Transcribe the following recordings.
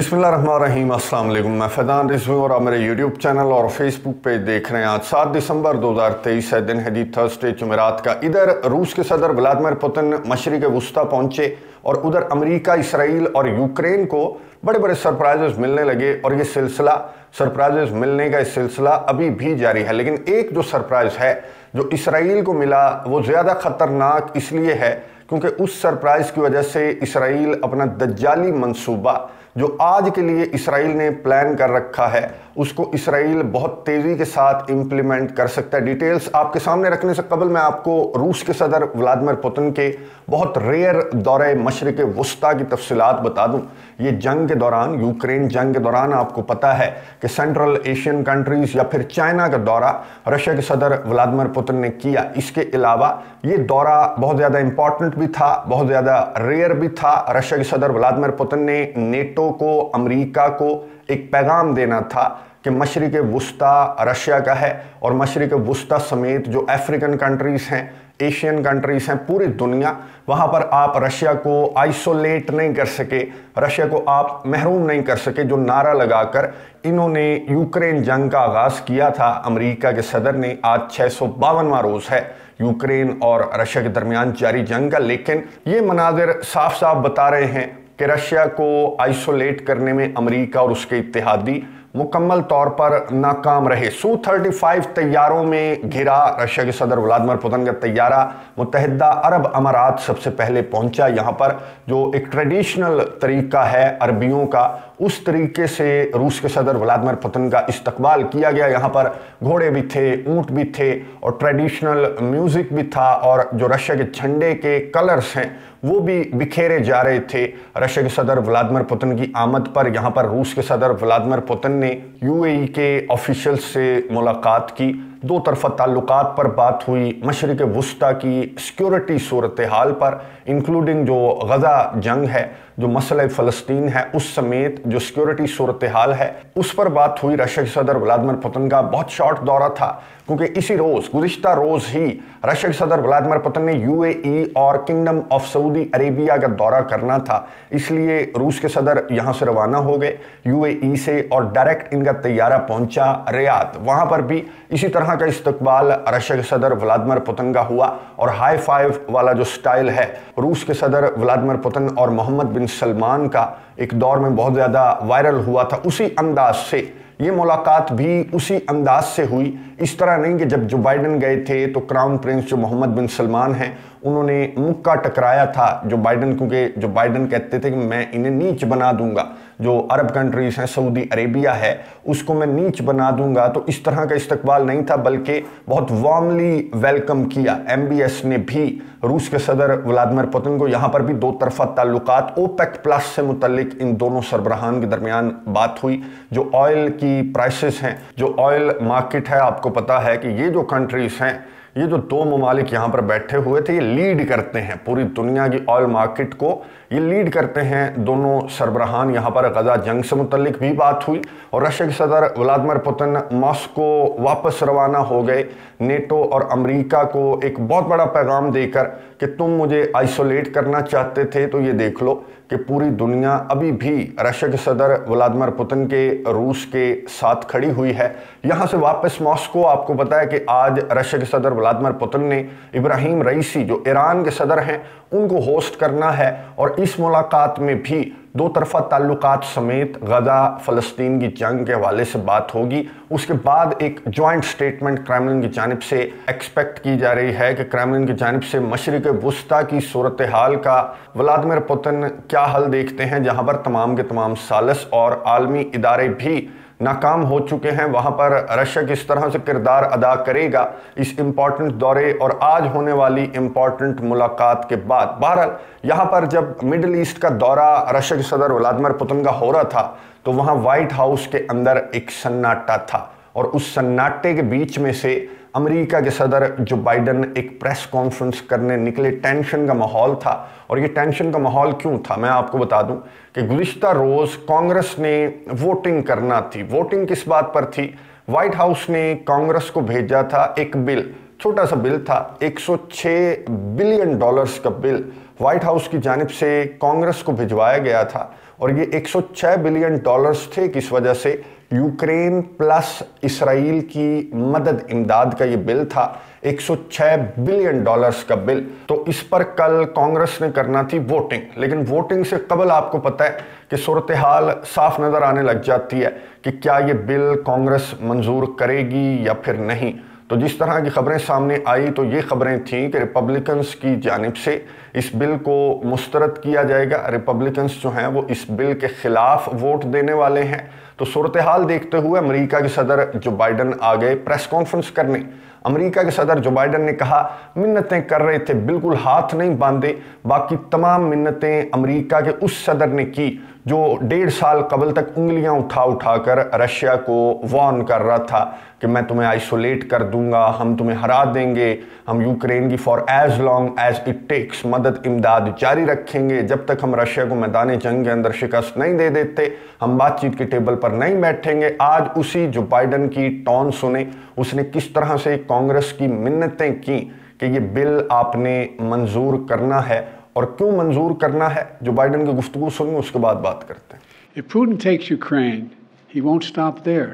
बिस्मिल्लाहिर्रहमानिर्रहीम, अस्सलाम वालेकुम। मैं फैज़ान रिजवी और आप मेरे यूट्यूब चैनल और फेसबुक पेज देख रहे हैं। आज 7 दिसंबर 2023 है, दिन है जी थर्सडे, जुमेरात का। इधर रूस के सदर व्लादिमीर पुतिन मशरिक़ वुस्ता पहुंचे और उधर अमेरिका, इसराइल और यूक्रेन को बड़े बड़े सरप्राइजेस मिलने लगे और ये सिलसिला सरप्राइजेस मिलने का इस सिलसिला अभी भी जारी है। लेकिन एक जो सरप्राइज है जो इसराइल को मिला वो ज़्यादा ख़तरनाक इसलिए है क्योंकि उस सरप्राइज की वजह से इसराइल अपना दज्जाली मंसूबा जो आज के लिए इसराइल ने प्लान कर रखा है उसको इसराइल बहुत तेज़ी के साथ इम्प्लीमेंट कर सकता है। डिटेल्स आपके सामने रखने से कबल मैं आपको रूस के सदर व्लादिमीर पुतिन के बहुत रेयर दौरे मशरिक़ वुस्ता की तफसीलात बता दूं। ये जंग के दौरान, यूक्रेन जंग के दौरान आपको पता है कि सेंट्रल एशियन कंट्रीज़ या फिर चाइना का दौरा रशिया के सदर व्लादिमीर पुतिन ने किया। इसके अलावा ये दौरा बहुत ज़्यादा इंपॉर्टेंट भी था, बहुत ज़्यादा रेयर भी था। रशिया के सदर व्लादिमीर पुतिन ने नेटो को, अमेरिका को एक पैगाम देना था कि मशरिक़ वुस्ता रशिया का है और मशरिक़ वुस्ता समेत जो अफ्रीकन कंट्रीज़ हैं, एशियन कंट्रीज़ हैं, पूरी दुनिया, वहाँ पर आप रशिया को आइसोलेट नहीं कर सके, रशिया को आप महरूम नहीं कर सके। जो नारा लगाकर इन्होंने यूक्रेन जंग का आगाज़ किया था अमेरिका के सदर ने। आज 652वां रोज़ है यूक्रेन और रशिया के दरमियान जारी जंग का। लेकिन ये मनाजिर साफ साफ बता रहे हैं कि रशिया को आइसोलेट करने में अमेरिका और उसके इत्तेहादी मुकम्मल तौर पर नाकाम रहे। Su-35 तैयारों में घिरा रशिया के सदर व्लादिमीर पुतिन का तैयारा मुत्तहिदा अरब अमारात सबसे पहले पहुंचा। यहाँ पर जो एक ट्रेडिशनल तरीका है अरबियों का, उस तरीके से रूस के सदर व्लादिमीर पुतिन का इस्तकबाल किया गया। यहाँ पर घोड़े भी थे, ऊँट भी थे और ट्रेडिशनल म्यूज़िक भी था और जो रशिया के झंडे के कलर्स हैं वो भी बिखेरे जा रहे थे रशिया के सदर व्लादिमीर पुतिन की आमद पर। यहाँ पर रूस के सदर व्लादिमीर पुतिन ने यूएई के ऑफिशियल्स से मुलाकात की, दो तरफा ताल्लुकात पर बात हुई, मशरिक़ वुस्ता की सिक्योरिटी सूरत हाल पर, इंक्लूडिंग जो गज़ा जंग है, जो मसला फ़लस्तीन है, उस समेत जो सिक्योरिटी सूरत हाल है उस पर बात हुई। रशिया के सदर व्लादिमीर पुतिन का बहुत शॉर्ट दौरा था क्योंकि इसी रोज़, गुज़िश्ता रोज़ ही रशिया के सदर व्लादिमीर पुतिन ने यूएई और किंगडम ऑफ सऊदी अरेबिया का दौरा करना था, इसलिए रूस के सदर यहाँ से रवाना हो गए यूएई से और डायरेक्ट इनका तैयारा पहुँचा रियाद। वहाँ पर भी इसी तरह का इस्तकबाल रशिया के सदर व्लादिमीर पुतिन का हुआ और हाई फाइव वाला जो स्टाइल है रूस के सदर व्लादिमीर पुतिन और मोहम्मद बिन सलमान का एक दौर में बहुत ज़्यादा वायरल हुआ था, उसी अंदाज से ये मुलाकात भी उसी अंदाज से हुई। इस तरह नहीं कि जब जो बाइडन गए थे तो क्राउन प्रिंस जो मोहम्मद बिन सलमान हैं उन्होंने मुक्का टकराया था जो बाइडन, क्योंकि जो बाइडन कहते थे कि मैं इन्हें नीच बना दूंगा, जो अरब कंट्रीज़ हैं, सऊदी अरेबिया है, उसको मैं नीच बना दूंगा। तो इस तरह का इस्तकबाल नहीं था बल्कि बहुत वार्मली वेलकम किया एमबीएस ने भी रूस के सदर व्लादिमीर पुतिन को। यहाँ पर भी दो तरफा ताल्लुकात ओपेक प्लस से मुतल्लिक इन दोनों सरबराहान के दरमियान बात हुई। जो ऑयल की प्राइसेस हैं, जो ऑयल मार्केट है, आपको पता है कि ये जो कंट्रीज़ हैं, ये जो दो ममालिक यहाँ पर बैठे हुए थे, ये लीड करते हैं पूरी दुनिया की ऑयल मार्केट को, ये लीड करते हैं दोनों सरबराहान। यहाँ पर गज़ा जंग से मुतल्लिक भी बात हुई और रशिया के सदर व्लादिमीर पुतिन मॉस्को वापस रवाना हो गए नेटो और अमेरिका को एक बहुत बड़ा पैगाम देकर कि तुम मुझे आइसोलेट करना चाहते थे तो ये देख लो कि पूरी दुनिया अभी भी रशिया के सदर व्लादिमीर पुतिन के रूस के साथ खड़ी हुई है। यहाँ से वापस मॉस्को, आपको पता है कि आज रशिया के सदर व्लादिमीर पुतिन ने इब्राहिम रईसी जो ईरान के सदर हैं उनको होस्ट करना है और इस मुलाकात में भी दो तरफा ताल्लुकात समेत गज़ा फ़लस्तीन की जंग के हवाले से बात होगी। उसके बाद एक जॉइंट स्टेटमेंट क्रेमलिन की जानिब से एक्सपेक्ट की जा रही है कि क्रेमलिन की जानिब से मशरिक़ वुस्ता की सूरत हाल का व्लादिमीर पुतिन क्या हल देखते हैं, जहाँ पर तमाम के तमाम सालिस और आलमी इदारे भी नाकाम हो चुके हैं। वहाँ पर रशिया किस तरह से किरदार अदा करेगा इस इम्पॉर्टेंट दौरे और आज होने वाली इम्पॉर्टेंट मुलाकात के बाद। बहरहाल यहाँ पर जब मिडल ईस्ट का दौरा रशिया के सदर व्लादिमीर पुतिन का हो रहा था तो वहाँ वाइट हाउस के अंदर एक सन्नाटा था और उस सन्नाटे के बीच में से अमेरिका के सदर जो बाइडन एक प्रेस कॉन्फ्रेंस करने निकले। टेंशन का माहौल था और ये टेंशन का माहौल क्यों था मैं आपको बता दूं कि गुज़िश्ता रोज़ कांग्रेस ने वोटिंग करना थी। वोटिंग किस बात पर थी? वाइट हाउस ने कांग्रेस को भेजा था एक बिल, छोटा सा बिल था, 106 बिलियन डॉलर्स का बिल व्हाइट हाउस की जानिब से कांग्रेस को भिजवाया गया था और ये 106 बिलियन डॉलर्स थे, किस वजह से यूक्रेन प्लस इसराइल की मदद इमदाद का ये बिल था, 106 बिलियन डॉलर्स का बिल। तो इस पर कल कांग्रेस ने करना थी वोटिंग, लेकिन वोटिंग से कबल आपको पता है कि सूरत हाल साफ नज़र आने लग जाती है कि क्या ये बिल कांग्रेस मंजूर करेगी या फिर नहीं। तो जिस तरह की खबरें सामने आई तो ये खबरें थीं कि रिपब्लिकन्स की जानिब से इस बिल को मुस्तरद किया जाएगा, रिपब्लिकन्स जो हैं वो इस बिल के खिलाफ वोट देने वाले हैं। तो सूरत हाल देखते हुए अमेरिका के सदर जो बाइडन आ गए प्रेस कॉन्फ्रेंस करने। अमेरिका के सदर जो बाइडन ने कहा मिन्नतें कर रहे थे, बिल्कुल हाथ नहीं बांधे, बाकी तमाम मिन्नतें अमेरिका के उस सदर ने की जो 1.5 साल कबल तक उंगलियां उठा उठा कर रशिया को वार्न कर रहा था कि मैं तुम्हें आइसोलेट कर दूंगा, हम तुम्हें हरा देंगे, हम यूक्रेन की for as long as it takes मदद इमदाद जारी रखेंगे, जब तक हम रशिया को मैदान जंग के अंदर शिकस्त नहीं दे देते हम बातचीत के टेबल पर नहीं बैठेंगे। आज उसी जो बाइडन की टोन सुने, उसने किस तरह से कांग्रेस की मिन्नतें की कि ये बिल आपने मंजूर करना है और क्यों मंजूर करना है। जो बाइडन की गुफ्तगू सुनी उसके बाद बात करते हैं। If Putin takes Ukraine, he won't stop there.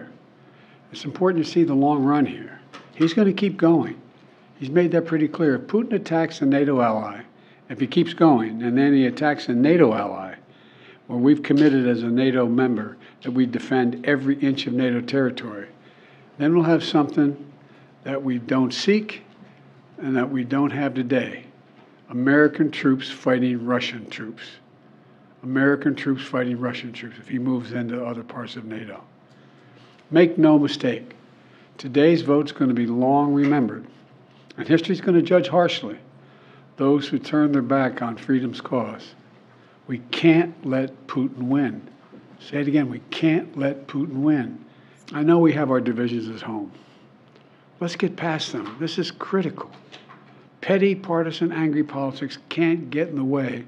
It's important to see the long run here. He's going to keep going. He's made that pretty clear. If Putin attacks a NATO ally, if he keeps going, and then he attacks a NATO ally, where we've committed as a NATO member that we defend every inch of NATO territory, then we'll have something that we don't seek and that we don't have today. American troops fighting Russian troops. American troops fighting Russian troops if he moves into other parts of NATO. Make no mistake, today's vote's going to be long remembered, and history's going to judge harshly those who turn their back on freedom's cause. We can't let Putin win. Say it again, we can't let Putin win. I know we have our divisions at home. Let's get past them. This is critical. Petty, partisan, angry politics can't get in the way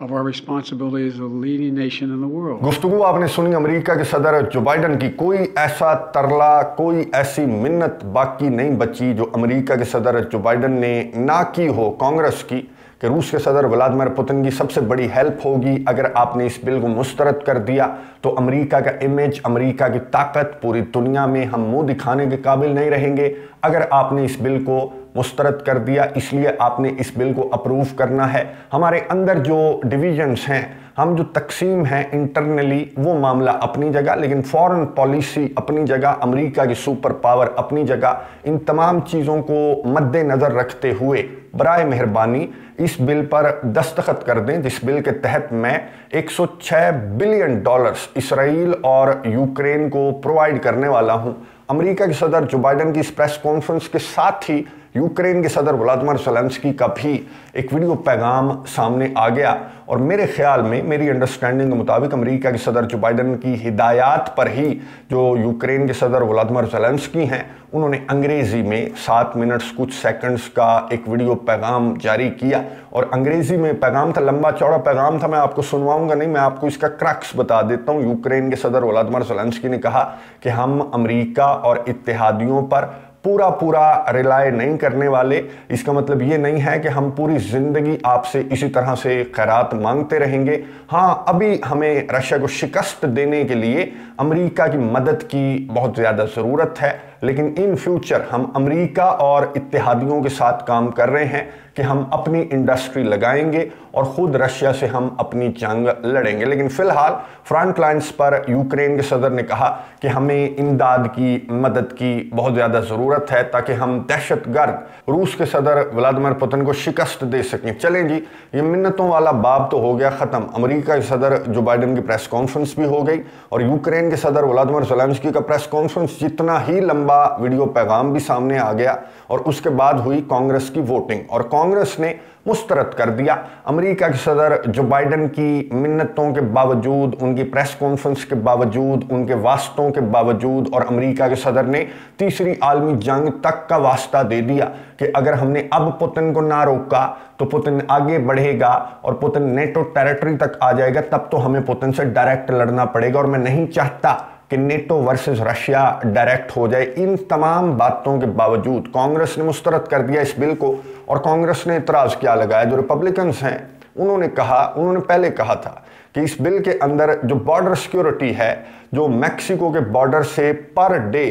of our responsibility as a leading nation in the world. गुफ्तगू आपने सुनी America के सदर जो Biden की। कोई ऐसा तरला, कोई ऐसी मिन्नत बाकी नहीं बची जो अमेरिका के सदर जो बाइडन ने ना की हो कांग्रेस की कि रूस के सदर व्लादिमीर पुतिन की सबसे बड़ी हेल्प होगी अगर आपने इस बिल को मुस्तरद कर दिया तो अमेरिका का इमेज, अमेरिका की ताकत पूरी दुनिया में हम मुंह दिखाने के काबिल नहीं रहेंगे अगर आपने इस बिल को मुस्तरद कर दिया। इसलिए आपने इस बिल को अप्रूव करना है। हमारे अंदर जो डिवीजन्स हैं, हम जो तकसीम हैं इंटरनली, वो मामला अपनी जगह, लेकिन फॉरेन पॉलिसी अपनी जगह, अमेरिका की सुपर पावर अपनी जगह। इन तमाम चीज़ों को मद्देनज़र रखते हुए बराए मेहरबानी इस बिल पर दस्तखत कर दें जिस बिल के तहत मैं 106 बिलियन डॉलर्स इसराइल और यूक्रेन को प्रोवाइड करने वाला हूं। अमेरिका के सदर जो बाइडन की इस प्रेस कॉन्फ्रेंस के साथ ही यूक्रेन के सदर व्लादिमीर ज़ेलेंस्की का भी एक वीडियो पैगाम सामने आ गया और मेरे ख्याल में, मेरी अंडरस्टैंडिंग के मुताबिक अमेरिका के सदर जो बाइडन की हिदायत पर ही जो यूक्रेन के सदर व्लादिमीर ज़ेलेंस्की हैं उन्होंने अंग्रेज़ी में 7 मिनट्स कुछ सेकंड्स का एक वीडियो पैगाम जारी किया और अंग्रेज़ी में पैगाम था, लंबा चौड़ा पैगाम था। मैं आपको सुनवाऊंगा नहीं, मैं आपको इसका क्रक्स बता देता हूँ। यूक्रेन के सदर व्लादिमीर ज़ेलेंस्की ने कहा कि हम अमेरिका और इत्तेहादियों पर पूरा रिलाय नहीं करने वाले। इसका मतलब ये नहीं है कि हम पूरी ज़िंदगी आपसे इसी तरह से खैरात मांगते रहेंगे। हाँ, अभी हमें रशिया को शिकस्त देने के लिए अमेरिका की मदद की बहुत ज़्यादा ज़रूरत है, लेकिन इन फ्यूचर हम अमेरिका और इत्तेहादियों के साथ काम कर रहे हैं कि हम अपनी इंडस्ट्री लगाएंगे और ख़ुद रशिया से हम अपनी जंग लड़ेंगे। लेकिन फ़िलहाल फ्रंट लाइन्स पर यूक्रेन के सदर ने कहा कि हमें इमदाद की, मदद की बहुत ज़्यादा ज़रूरत है ताकि हम दहशतगर्द रूस के सदर व्लादिमीर पुतिन को शिकस्त दे सकें। चलें जी, ये मिन्नतों वाला बाब तो हो गया ख़त्म। अमेरिका के सदर जो बाइडन की प्रेस कॉन्फ्रेंस भी हो गई और यूक्रेन के सदर व्लादिमीर ज़ेलेंस्की का प्रेस कॉन्फ्रेंस जितना ही लंबा वीडियो पैगाम भी सामने आ गया और उसके बाद हुई कांग्रेस की वोटिंग और कांग्रेस ने मुस्तरद कर दिया। अमेरिका के सदर जो बाइडन की मिन्नतों के बावजूद, उनकी प्रेस कॉन्फ्रेंस के बावजूद, उनके वास्तों के बावजूद और अमेरिका के सदर ने तीसरी आलमी जंग तक का वास्ता दे दिया कि अगर हमने अब पुतिन को ना रोका तो पुतिन आगे बढ़ेगा और पुतिन नेटो टेरिटरी तक आ जाएगा, तब तो हमें पुतिन से डायरेक्ट लड़ना पड़ेगा और मैं नहीं चाहता कि नेटो वर्सेस रशिया डायरेक्ट हो जाए। इन तमाम बातों के बावजूद कांग्रेस ने मुस्तरद कर दिया इस बिल को और कांग्रेस ने इतराज़ क्या लगाया। जो रिपब्लिकन्स हैं उन्होंने पहले कहा था कि इस बिल के अंदर जो बॉर्डर सिक्योरिटी है, जो मैक्सिको के बॉर्डर से पर डे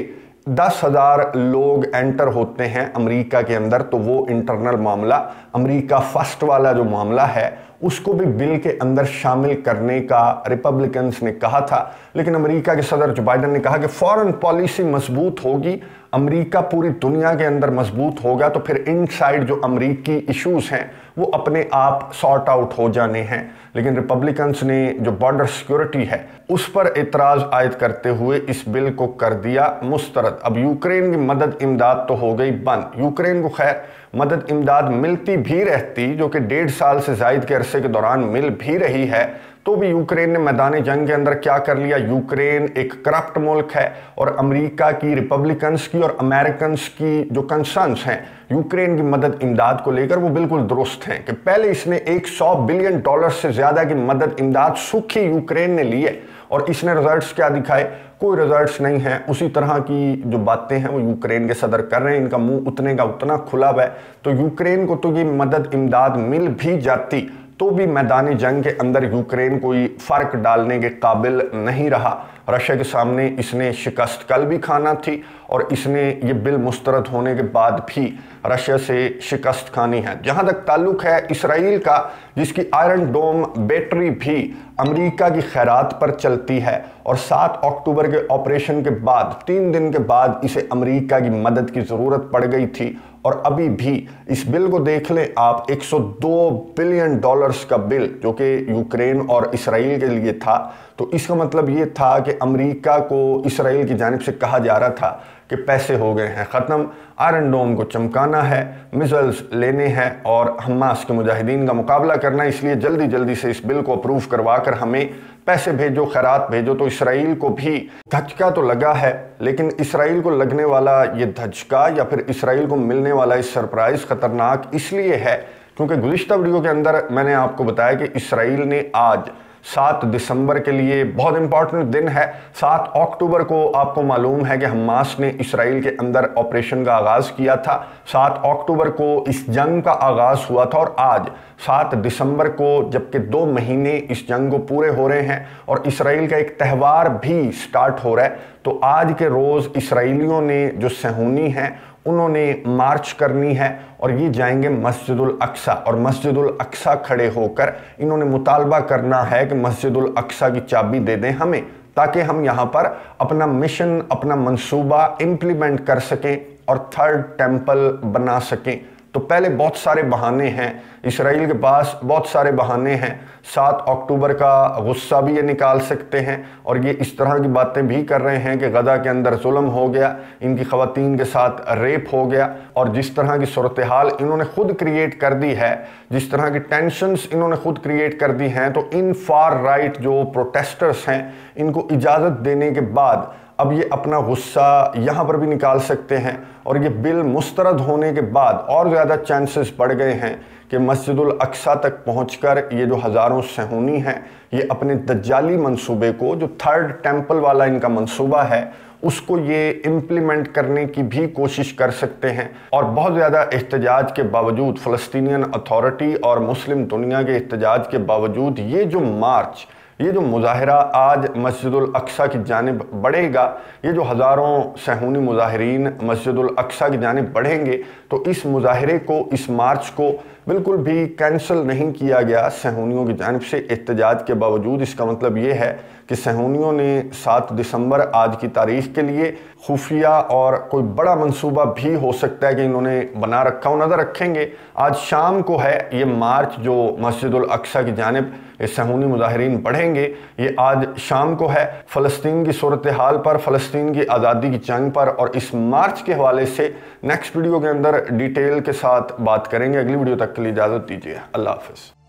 10,000 लोग एंटर होते हैं अमेरिका के अंदर, तो वो इंटरनल मामला, अमेरिका फर्स्ट वाला जो मामला है, उसको भी बिल के अंदर शामिल करने का रिपब्लिकन्स ने कहा था। लेकिन अमेरिका के सदर जो बाइडन ने कहा कि फॉरेन पॉलिसी मजबूत होगी, अमेरिका पूरी दुनिया के अंदर मजबूत होगा, तो फिर इनसाइड जो अमेरिकी इश्यूज हैं वो अपने आप सॉर्ट आउट हो जाने हैं। लेकिन रिपब्लिकन्स ने जो बॉर्डर सिक्योरिटी है उस पर एतराज़ आयद करते हुए इस बिल को कर दिया मुस्तरद। अब यूक्रेन की मदद इमदाद तो हो गई बंद। यूक्रेन को खैर मदद इमदाद मिलती भी रहती, जो कि 1.5 साल से ज़ायद के अरसे के दौरान मिल भी रही है, तो भी यूक्रेन ने मैदान जंग के अंदर क्या कर लिया। यूक्रेन एक करप्ट मुल्क है और अमेरिका की, रिपब्लिकन्स की और अमेरिकन्स की जो कंसर्न्स हैं यूक्रेन की मदद इमदाद को लेकर, वो बिल्कुल दुरुस्त हैं कि पहले इसने $100 बिलियन से ज़्यादा की मदद इमदाद सूखी यूक्रेन ने ली है और इसने रिजल्ट्स क्या दिखाए, कोई रिजल्ट्स नहीं है। उसी तरह की जो बातें हैं वो यूक्रेन के सदर कर रहे हैं, इनका मुंह उतने का उतना खुला है। तो यूक्रेन को तो ये मदद इमदाद मिल भी जाती तो भी मैदानी जंग के अंदर यूक्रेन कोई फ़र्क डालने के काबिल नहीं रहा। रशिया के सामने इसने शिकस्त कल भी खाना थी और इसने ये बिल मुस्तरद होने के बाद भी रशिया से शिकस्त खानी है। जहाँ तक ताल्लुक है इसराइल का, जिसकी आयरन डोम बैटरी भी अमेरिका की खैरात पर चलती है और 7 अक्टूबर के ऑपरेशन के बाद 3 दिन के बाद इसे अमेरिका की मदद की ज़रूरत पड़ गई थी। और अभी भी इस बिल को देख लें आप, $102 बिलियन का बिल जो कि यूक्रेन और इसराइल के लिए था, तो इसका मतलब ये था कि अमेरिका को इसराइल की जानिब से कहा जा रहा था कि पैसे हो गए हैं ख़त्म, आयरन डोम को चमकाना है, मिसाइल्स लेने हैं और हमास के मुजाहिदीन का मुकाबला करना है, इसलिए जल्दी जल्दी से इस बिल को अप्रूव करवा कर हमें पैसे भेजो, खैरात भेजो। तो इसराइल को भी धचका तो लगा है, लेकिन इसराइल को लगने वाला ये धचका या फिर इसराइल को मिलने वाला ये सरप्राइज़ ख़तरनाक इसलिए है क्योंकि गुज़िश्ता वीडियो के अंदर मैंने आपको बताया कि इसराइल ने आज 7 दिसंबर के लिए बहुत इंपॉर्टेंट दिन है। 7 अक्टूबर को आपको मालूम है कि हमास ने इसराइल के अंदर ऑपरेशन का आगाज़ किया था। 7 अक्टूबर को इस जंग का आगाज़ हुआ था और आज 7 दिसंबर को, जबकि 2 महीने इस जंग को पूरे हो रहे हैं और इसराइल का एक त्यौहार भी स्टार्ट हो रहा है, तो आज के रोज़ इसराइलियों ने जो सहूनी हैं उन्होंने मार्च करनी है और ये जाएंगे मस्जिदुल अक्सा, और मस्जिदुल अक्सा खड़े होकर इन्होंने मुतालबा करना है कि मस्जिदुल अक्सा की चाबी दे दें हमें, ताकि हम यहाँ पर अपना मिशन, अपना मंसूबा इम्प्लीमेंट कर सकें और 3rd टेम्पल बना सकें। तो पहले बहुत सारे बहाने हैं इसराइल के पास, बहुत सारे बहाने हैं। 7 अक्टूबर का गुस्सा भी ये निकाल सकते हैं और ये इस तरह की बातें भी कर रहे हैं कि गजा के अंदर जुल्म हो गया, इनकी ख़वातीन के साथ रेप हो गया, और जिस तरह की सूरत हाल इन्होंने खुद क्रिएट कर दी है, जिस तरह की टेंशन्स इन्होंने खुद क्रिएट कर दी हैं, तो इन फार राइट जो प्रोटेस्टर्स हैं इनको इजाज़त देने के बाद अब ये अपना गुस्सा यहाँ पर भी निकाल सकते हैं। और ये बिल मुस्तरद होने के बाद और ज़्यादा चांसेस बढ़ गए हैं कि मस्जिदुल अक्सा तक पहुंचकर ये जो हज़ारों सहूनी हैं ये अपने दज्जाली मंसूबे को, जो 3rd टेम्पल वाला इनका मंसूबा है, उसको ये इम्प्लीमेंट करने की भी कोशिश कर सकते हैं। और बहुत ज़्यादा एहतजाज के बावजूद, फ़लस्तीनियन अथॉरिटी और मुस्लिम दुनिया के एहतजाज के बावजूद, ये जो मार्च, ये जो मुजाहरा आज मस्जिदुल अक्सा की जानिब बढ़ेगा, ये जो हज़ारों सहूनी मुजाहिरीन मस्जिदुल अक्सा की जानिब बढ़ेंगे, तो इस मुजाहरे को, इस मार्च को बिल्कुल भी कैंसिल नहीं किया गया सहूनियों की जानिब से एहतजाज के बावजूद। इसका मतलब ये है कि सहूनियों ने 7 दिसंबर आज की तारीख के लिए खुफिया और कोई बड़ा मंसूबा भी हो सकता है कि इन्होंने बना रखा हो, नज़र रखेंगे। आज शाम को है ये मार्च जो मस्जिदुल अक्सा की जानिब सहूनी मुजाहिरीन बढ़ेंगे, ये आज शाम को है। फ़लस्तीन की सूरत हाल पर, फ़लस्तीन की आज़ादी की जंग पर और इस मार्च के हवाले से नेक्स्ट वीडियो के अंदर डिटेल के साथ बात करेंगे। अगली वीडियो तक के लिए इजाज़त दीजिए। अल्लाह हाफ़िज़।